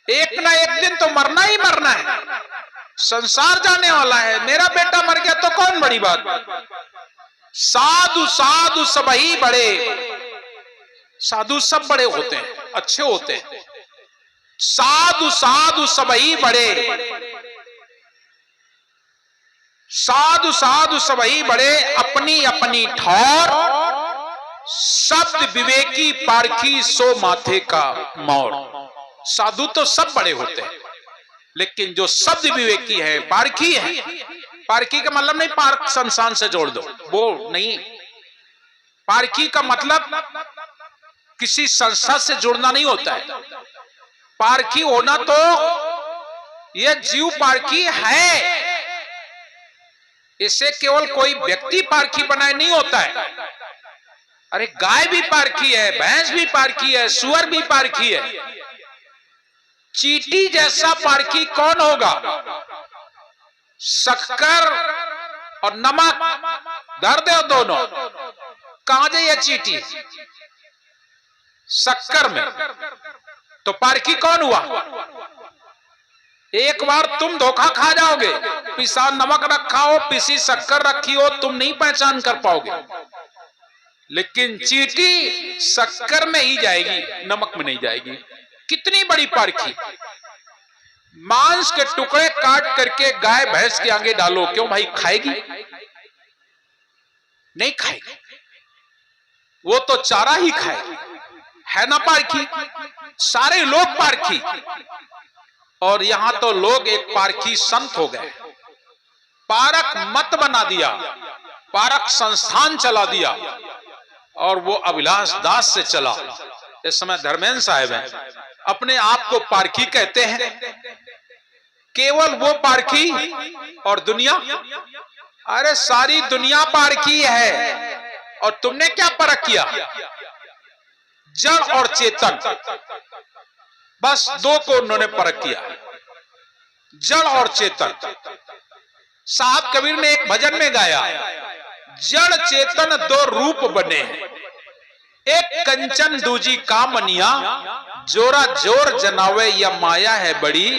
एक ना एक दिन तो मरना ही मरना है, संसार जाने वाला है। मेरा बेटा मर गया तो कौन बड़ी बात। साधु साधु सब ही बड़े, साधु सब बड़े होते हैं, अच्छे होते हैं। साधु साधु सब ही बड़े, साधु साधु सब ही बड़े, अपनी अपनी ठौर, शब्द विवेकी पारखी सो माथे का मौर। साधु तो सब बड़े होते हैं, लेकिन जो शब्द विवेकी है, पारखी है, पारखी का मतलब नहीं पार्क संस्थान से जोड़ दो, वो नहीं। पारखी का मतलब किसी संस्था से जुड़ना नहीं होता है। पारखी होना तो यह जीव पारखी है, इसे केवल कोई व्यक्ति पारखी बनाए नहीं होता है। अरे गाय भी पारखी है, भैंस भी पारखी है, सुअर भी पारखी है। चींटी जैसा पारखी कौन होगा। शक्कर और नमक धर दो दोनों, कहां जाए चींटी, शक्कर में, तो पारखी कौन हुआ। एक बार तुम धोखा खा जाओगे, पिसा नमक रखा हो, पिसी शक्कर रखी हो, तुम नहीं पहचान कर पाओगे। लेकिन चींटी शक्कर में ही जाएगी, नमक में नहीं जाएगी। कितनी बड़ी पारखी। मांस के टुकड़े काट करके गाय भैंस के आगे डालो, क्यों भाई, खाएगी नहीं खाएगी, वो तो चारा ही खाएगी, है ना पारखी। सारे लोग पारखी, और यहां तो लोग एक पारखी संत हो गए। पारक मत बना दिया, पारक संस्थान चला दिया, और वो अभिलाष दास से चला। इस समय धर्मेंद्र साहब हैं, अपने आप को पारखी कहते हैं। केवल वो पारखी और दुनिया, अरे सारी दुनिया पारखी है। और तुमने क्या परख किया, जड़ और चेतन, बस दो को उन्होंने परख किया, जड़ और चेतन। साहब कबीर ने एक भजन में गाया, जड़ चेतन दो रूप बने, एक कंचन दूजी कामनिया, जोरा जोर जनावे या माया है बड़ी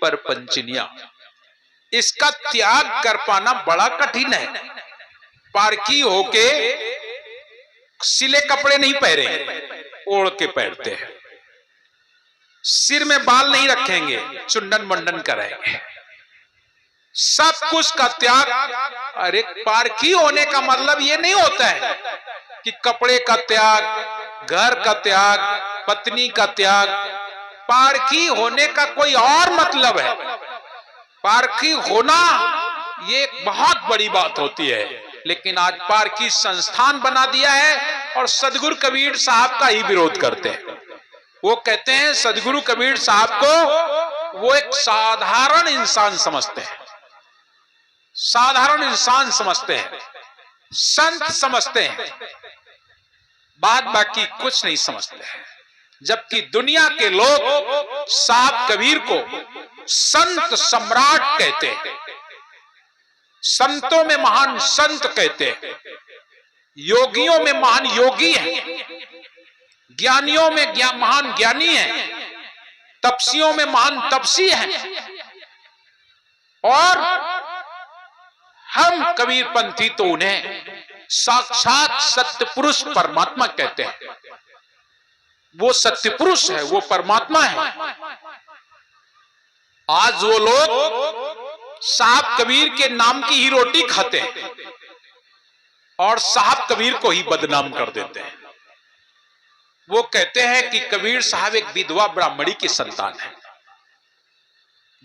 परपंचनिया। इसका त्याग कर पाना बड़ा कठिन है। पारखी होके सिले कपड़े नहीं पहने, ओढ़ के पहनते हैं। सिर में बाल नहीं रखेंगे, चुंडन मंडन करेंगे, सब कुछ का त्याग। अरे पारखी होने का मतलब ये नहीं होता है कि कपड़े का त्याग, घर का त्याग, पत्नी का त्याग। पारखी होने का कोई और मतलब है। पारखी होना ये बहुत बड़ी बात होती है, लेकिन आज पारखी संस्थान बना दिया है, और सदगुरु कबीर साहब का ही विरोध करते हैं। वो कहते हैं सदगुरु कबीर साहब को वो एक साधारण इंसान समझते हैं, साधारण इंसान समझते हैं, संत समझते हैं, बाद बाकी कुछ नहीं समझते हैं। जबकि दुनिया के लोग साहब कबीर को संत सम्राट कहते हैं, संतों में महान संत कहते हैं, योगियों में महान योगी हैं, ज्ञानियों में महान ज्ञानी हैं, तपस्वियों में महान तपस्वी हैं। और हम कबीरपंथी तो उन्हें साक्षात सत्य पुरुष परमात्मा कहते हैं। वो सत्य पुरुष है, वो परमात्मा है। आज वो लोग साहब कबीर के नाम की ही रोटी खाते हैं, और साहब कबीर को ही बदनाम कर देते हैं। वो कहते हैं कि कबीर साहब एक विधवा ब्राह्मणी की संतान है।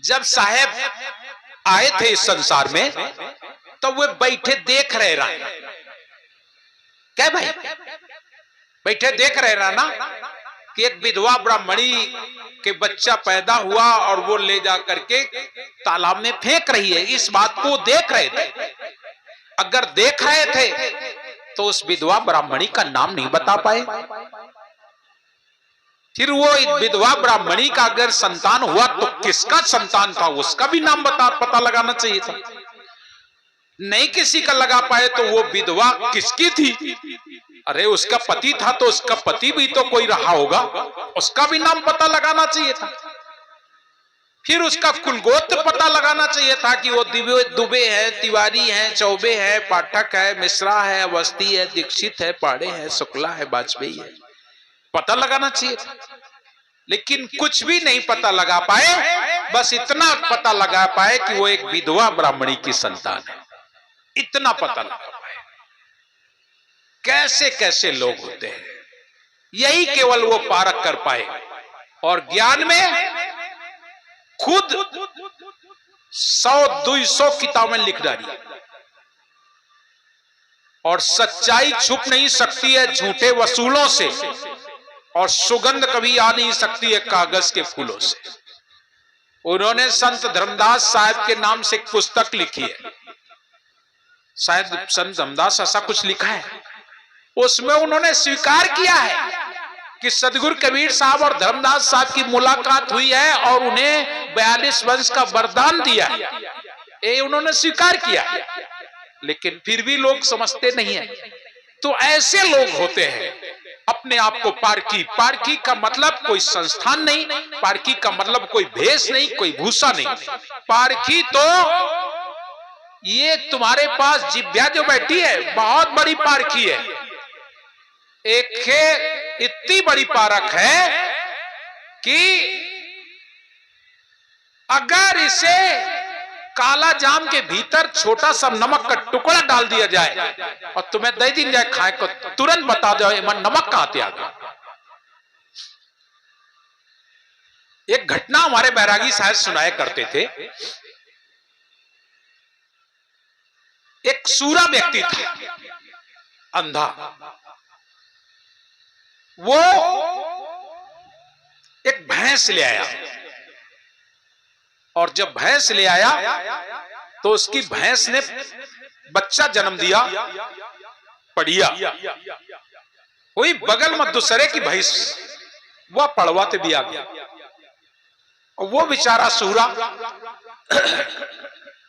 जब साहब आए थे इस संसार में, तो वे बैठे देख रहे रहा, क्या भाई बैठे देख रहे रहा ना, कि एक विधवा ब्राह्मणी के बच्चा पैदा हुआ और वो ले जा करके तालाब में फेंक रही है। इस बात को देख रहे थे। अगर देख रहे थे तो उस विधवा ब्राह्मणी का नाम नहीं बता पाए। फिर वो विधवा ब्राह्मणी का अगर संतान हुआ तो किसका संतान था, उसका भी नाम पता लगाना चाहिए था। नहीं किसी का लगा पाए तो वो विधवा किसकी थी, अरे उसका पति था तो उसका पति भी तो कोई रहा होगा, उसका भी नाम पता लगाना चाहिए था। फिर उसका कुलगोत्र पता लगाना चाहिए था कि वो दुबे है, तिवारी है, चौबे है, पाठक है, मिश्रा है, अवस्थी है, दीक्षित है, पाड़े है, शुक्ला है, वाजपेयी है, पता लगाना चाहिए था। लेकिन कुछ भी नहीं पता लगा पाए, बस इतना पता लगा पाए कि वो एक विधवा ब्राह्मणी की संतान है, इतना पता लगा पाए। कैसे कैसे लोग होते हैं, यही केवल वो पारख कर पाए। और ज्ञान में खुद 100-200 किताबें लिख डाली, और सच्चाई छुप नहीं सकती है झूठे वसूलों से, और सुगंध कभी आ नहीं सकती है कागज के फूलों से। उन्होंने संत धर्मदास साहब के नाम से एक पुस्तक लिखी है, शायद संत धर्मदास ऐसा कुछ लिखा है, उसमें उन्होंने स्वीकार किया है कि सदगुरु कबीर साहब और धर्मदास साहब की मुलाकात हुई है और उन्हें 42 वंश का वरदान दिया है, ये उन्होंने स्वीकार किया है। लेकिन फिर भी लोग समझते नहीं है। तो ऐसे लोग होते हैं अपने आप को पारखी। पारखी का मतलब कोई संस्थान नहीं, पारखी का मतलब कोई भेष नहीं, कोई भूषा नहीं। पारखी तो ये तुम्हारे पास जिभ्या जो बैठी है बहुत बड़ी पारखी है। एक इतनी बड़ी पारख है कि अगर इसे काला जाम के भीतर छोटा सा नमक का टुकड़ा डाल दिया जाए और तुम्हें दे दी जाए खाए को, तुरंत बता दो नमक कहां से आ गया। एक घटना हमारे बैरागी साहब सुनाया करते थे। एक सूरा व्यक्ति था, अंधा। वो एक भैंस ले आया, और जब भैंस ले आया तो उसकी भैंस ने बच्चा जन्म दिया, पड़िया। वही बगल में दूसरे की भैंस वह पड़वाते भी आ गया, और वो बेचारा सूरा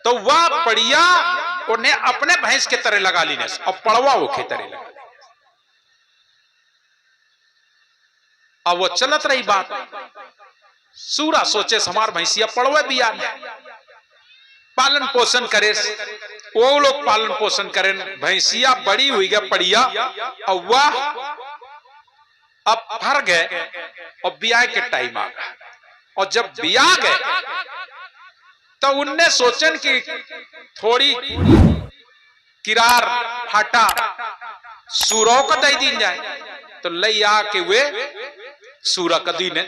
तो वह पड़िया उन्हें अपने भैंस के तरह लगा ली, और पड़वा वो के तरह लगा। अब वो चलत रही बात। सूरा सोचे हमार भैंसिया पड़वे भी आने, पालन पोषण करे, वो लोग पालन पोषण करें। भैंसिया बड़ी हुई गया पड़िया, और वह अब फर गए और ब्याह के टाइम आ गया। और जब ब्याह गए तो उनने सोचन कि थोड़ी किरार फाटा सूरों को दे दी जाए, तो ले आके वे सूरा का दी ने।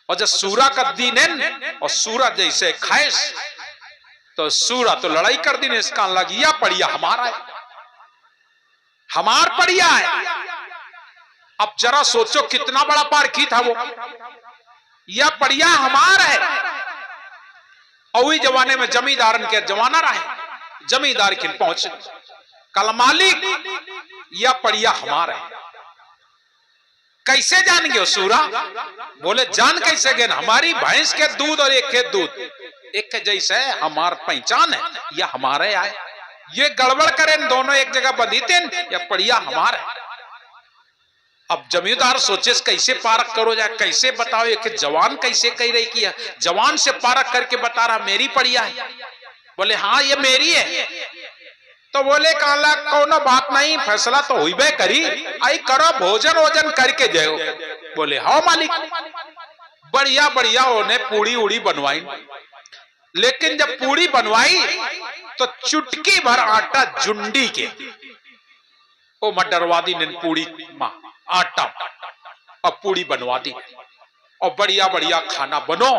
और जब सूरा का दी ने और सूरा जैसे खाए तो सूरा तो लड़ाई कर दी ने, इसका लगी या पड़िया हमारा है, हमार पड़िया है। अब जरा सोचो कितना बड़ा पारखी था वो, या पड़िया हमार है। और वही जमाने में जमींदारन के जमाना रहा, जमींदार के पहुंचे कल मालिक या पड़िया हमारा है। कैसे जान गए सूरा? बोले जान कैसे गए, हमारी भैंस के दूध और एक के दूध एक के जैसे हमार पहचान है, या हमारे आए। ये गड़बड़ करें दोनों एक जगह बंधी थे, या पड़िया हमारा है। अब जमींदार सोचे कैसे पारख करो जाए, कैसे बताओ। एक जवान कैसे कह रही कि जवान से पारख करके बता रहा मेरी पड़िया है। बोले हाँ ये मेरी है। तो बोले काला कोनो बात नहीं, फैसला तो हुई बे करी, आई करो भोजन वोजन करके जाओ। बोले हाँ मालिक। बढ़िया बढ़िया उन्हें पूड़ी उड़ी बनवाई। लेकिन जब पूड़ी बनवाई तो चुटकी भर आटा जुंडी के ओ मडरवादी ने पूड़ी मां आटा और पूड़ी बनवा दी, और बढ़िया बढ़िया खाना बनो,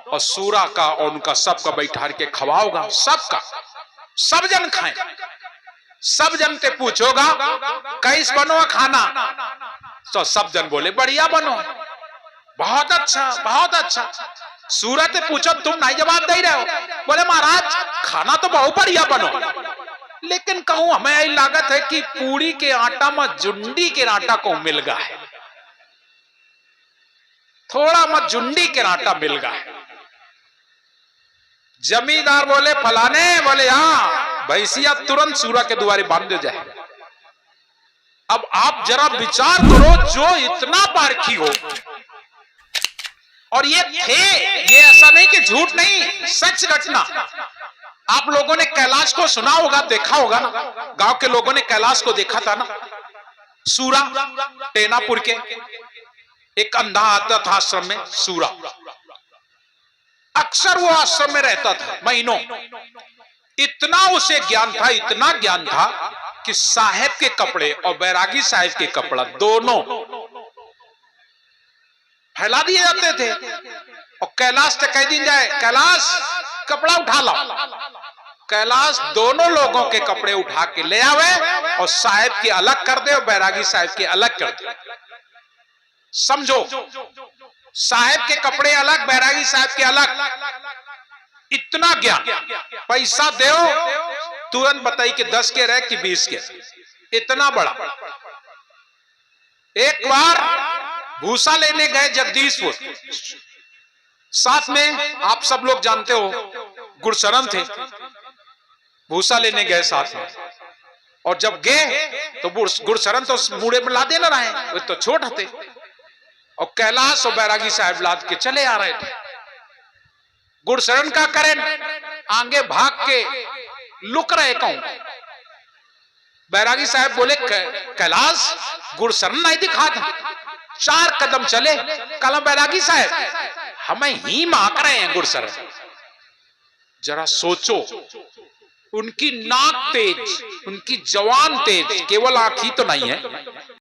और सूरा का और उनका सबका बैठा के खवाओगा, सबका सब जन खाएं। सब जन से पूछोगा कैस बनो खाना, तो सब जन बोले बढ़िया बनो, बहुत अच्छा बहुत अच्छा। सूरत पूछो तुम नहीं जवाब दे रहे हो, बोले महाराज खाना तो बहुत बढ़िया बनो, लेकिन कहूं हमें यही लागत है कि पूड़ी के आटा में जुंडी के आटा को मिल गया है, थोड़ा मत जुंडी के आटा मिल गया है। जमींदार बोले फलाने, बोले हाँ। भैंसिया तुरंत सूरा के दुआरे बांध दे जाए। अब आप जरा विचार करो, जो इतना पारखी हो, और ये थे, ये ऐसा नहीं कि झूठ नहीं, सच घटना। आप लोगों ने कैलाश को सुना होगा, देखा होगा ना, गांव के लोगों ने कैलाश को देखा था ना। सूरा, टेनापुर के एक अंधा आता था आश्रम में, सूरा। अक्सर वो आश्रम में रहता था महीनों। इतना उसे ज्ञान था, इतना ज्ञान था कि साहेब के कपड़े और बैरागी साहेब के कपड़ा दोनों फैला दिए जाते थे। और कैलाश से कह दी जाए, कैलाश कपड़ा उठा लो, कैलाश दोनों लोगों के कपड़े उठा के ले आवे और साहेब के अलग कर दे और बैरागी साहेब के अलग कर दे। समझो, साहेब के कपड़े अलग, बैरागी साहब के अलग। इतना ज्ञान। पैसा दो तुरंत बताई कि 10 के रहे कि 20 के, इतना बड़ा। एक बार भूसा लेने गए जगदीशपुर, साथ में आप सब लोग जानते हो गुरशरण थे, भूसा लेने गए साथ में। और जब गए तो गुरशरण तो मुड़े में लादे न रहे, वे तो छोटे थे, और कैलाश और बैरागी साहब लाद के चले आ रहे थे। गुरशरण का करें, आगे भाग के लुक रहे कहूं। बैरागी साहब बोले, कैलाश गुरशरण नहीं दिखा था। 4 कदम चले, कल बैरागी साहब हमें ही माक रहे हैं गुरशरण। जरा सोचो, उनकी नाक तेज, उनकी जवान तेज, केवल आंख ही तो नहीं है,